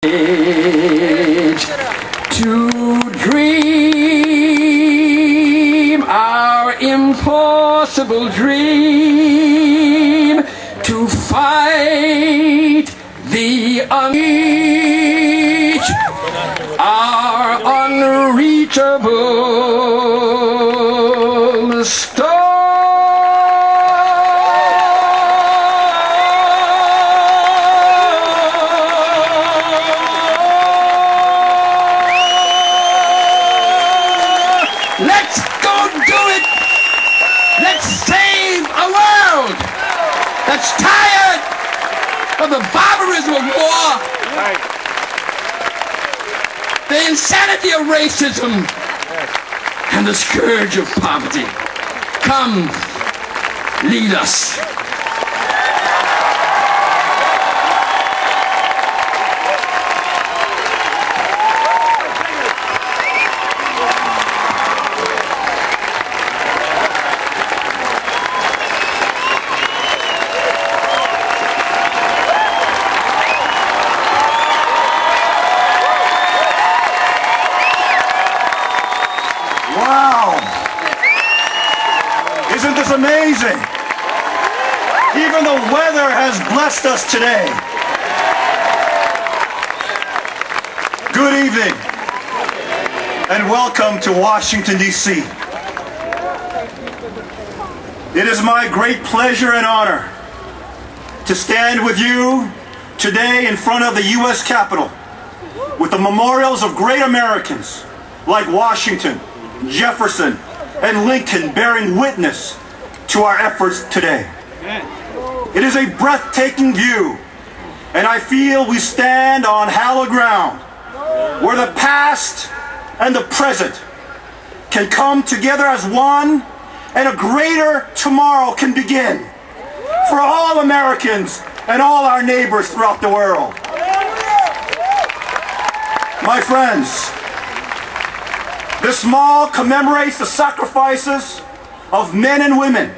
To dream our impossible dream, to fight the unreach, our unreachable star. That's tired of the barbarism of war, the insanity of racism, and the scourge of poverty. Come, lead us. Isn't this amazing? Even the weather has blessed us today. Good evening and welcome to Washington, D.C. It is my great pleasure and honor to stand with you today in front of the U.S. Capitol with the memorials of great Americans like Washington, Jefferson, and Lincoln bearing witness to our efforts today. It is a breathtaking view, and I feel we stand on hallowed ground where the past and the present can come together as one, and a greater tomorrow can begin for all Americans and all our neighbors throughout the world. My friends, this mall commemorates the sacrifices of men and women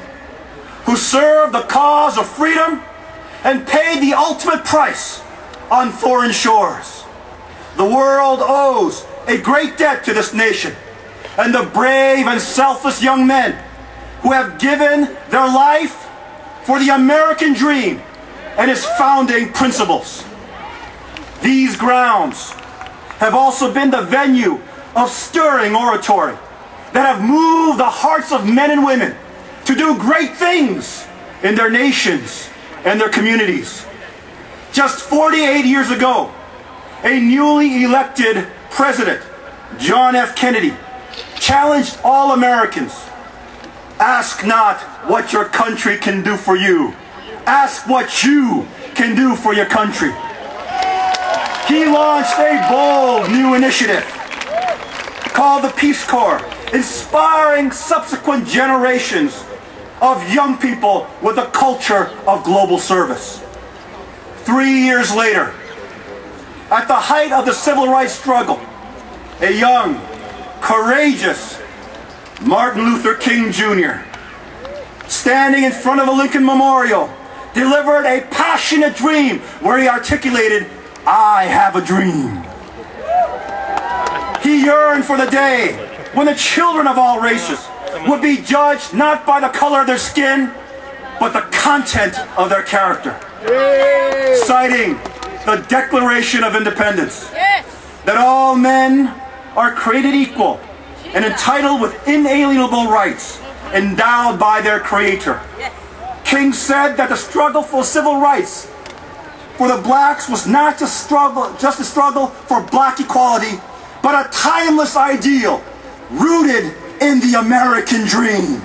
who served the cause of freedom and paid the ultimate price on foreign shores. The world owes a great debt to this nation and the brave and selfless young men who have given their life for the American dream and its founding principles. These grounds have also been the venue of stirring oratory that have moved the hearts of men and women to do great things in their nations and their communities. Just 48 years ago, a newly elected president, John F. Kennedy, challenged all Americans. Ask not what your country can do for you. Ask what you can do for your country. He launched a bold new initiative called the Peace Corps, inspiring subsequent generations of young people with a culture of global service. 3 years later, at the height of the civil rights struggle, a young, courageous Martin Luther King Jr., standing in front of the Lincoln Memorial, delivered a passionate dream where he articulated, "I have a dream." He yearned for the day when the children of all races would be judged not by the color of their skin, but the content of their character. Citing the Declaration of Independence, that all men are created equal and entitled with inalienable rights endowed by their Creator. King said that the struggle for civil rights for the blacks was not just a struggle for black equality, but a timeless ideal rooted in the American dream.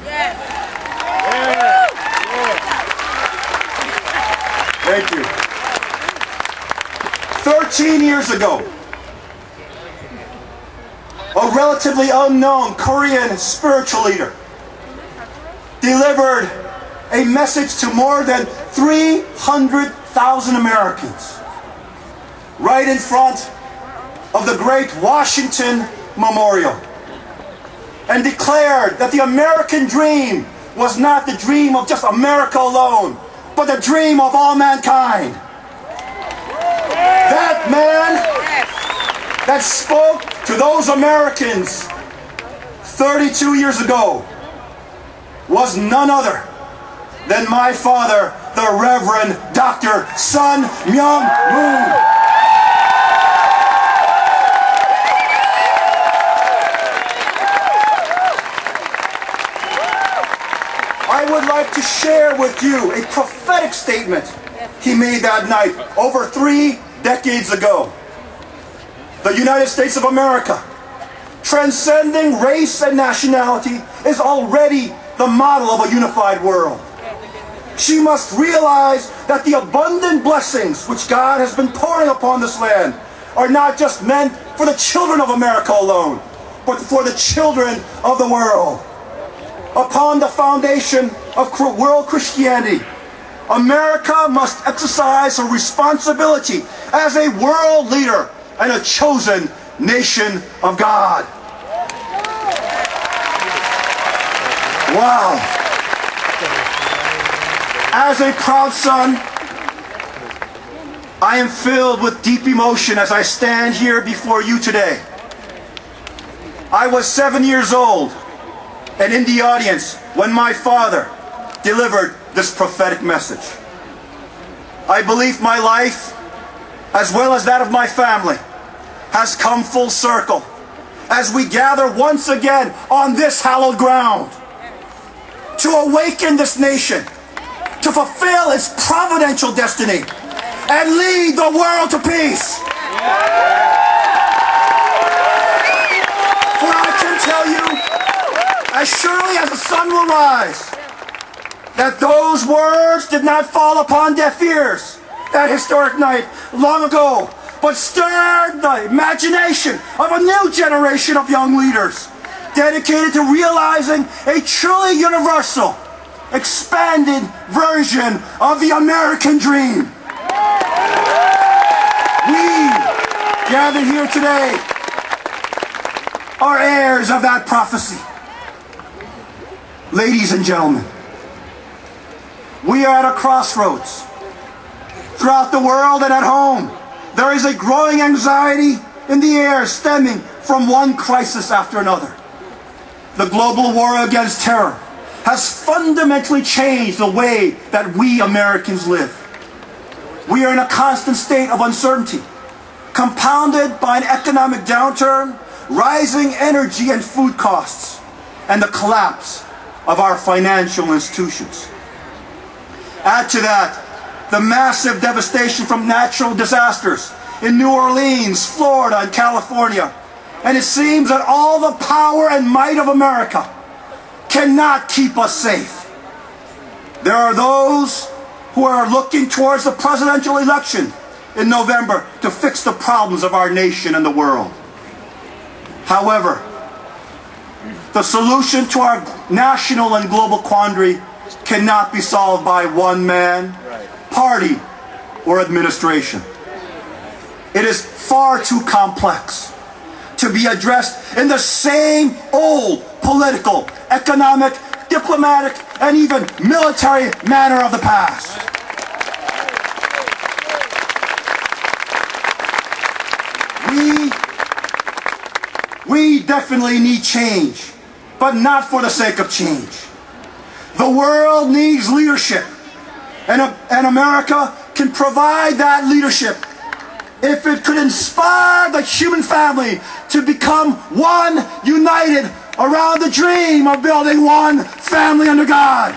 Thank you. 13 years ago, a relatively unknown Korean spiritual leader delivered a message to more than 300,000 Americans right in front of the great Washington Memorial, and declared that the American dream was not the dream of just America alone, but the dream of all mankind. That man that spoke to those Americans 32 years ago was none other than my father, the Reverend Dr. Sun Myung Moon. I would like to share with you a prophetic statement he made that night over 3 decades ago. The United States of America, transcending race and nationality, is already the model of a unified world. She must realize that the abundant blessings which God has been pouring upon this land are not just meant for the children of America alone, but for the children of the world. Upon the foundation of world Christianity, America must exercise her responsibility as a world leader and a chosen nation of God. Wow. As a proud son, I am filled with deep emotion as I stand here before you today. I was 7 years old and in the audience when my father delivered this prophetic message. I believe my life, as well as that of my family, has come full circle as we gather once again on this hallowed ground to awaken this nation, to fulfill its providential destiny, and lead the world to peace. For I can tell you, as surely as the sun will rise, that those words did not fall upon deaf ears that historic night long ago, but stirred the imagination of a new generation of young leaders dedicated to realizing a truly universal, expanded version of the American dream. We gathered here today are heirs of that prophecy. Ladies and gentlemen, we are at a crossroads. Throughout the world and at home, there is a growing anxiety in the air stemming from one crisis after another. The global war against terror has fundamentally changed the way that we Americans live. We are in a constant state of uncertainty, compounded by an economic downturn, rising energy and food costs, and the collapse of our financial institutions. Add to that the massive devastation from natural disasters in New Orleans, Florida, and California, and it seems that all the power and might of America cannot keep us safe. There are those who are looking towards the presidential election in November to fix the problems of our nation and the world. However, the solution to our national and global quandary cannot be solved by one man, party, or administration. It is far too complex to be addressed in the same old political, economic, diplomatic, and even military manner of the past. We definitely need change, but not for the sake of change. The world needs leadership, and America can provide that leadership if it could inspire the human family to become one, united around the dream of building one family under God.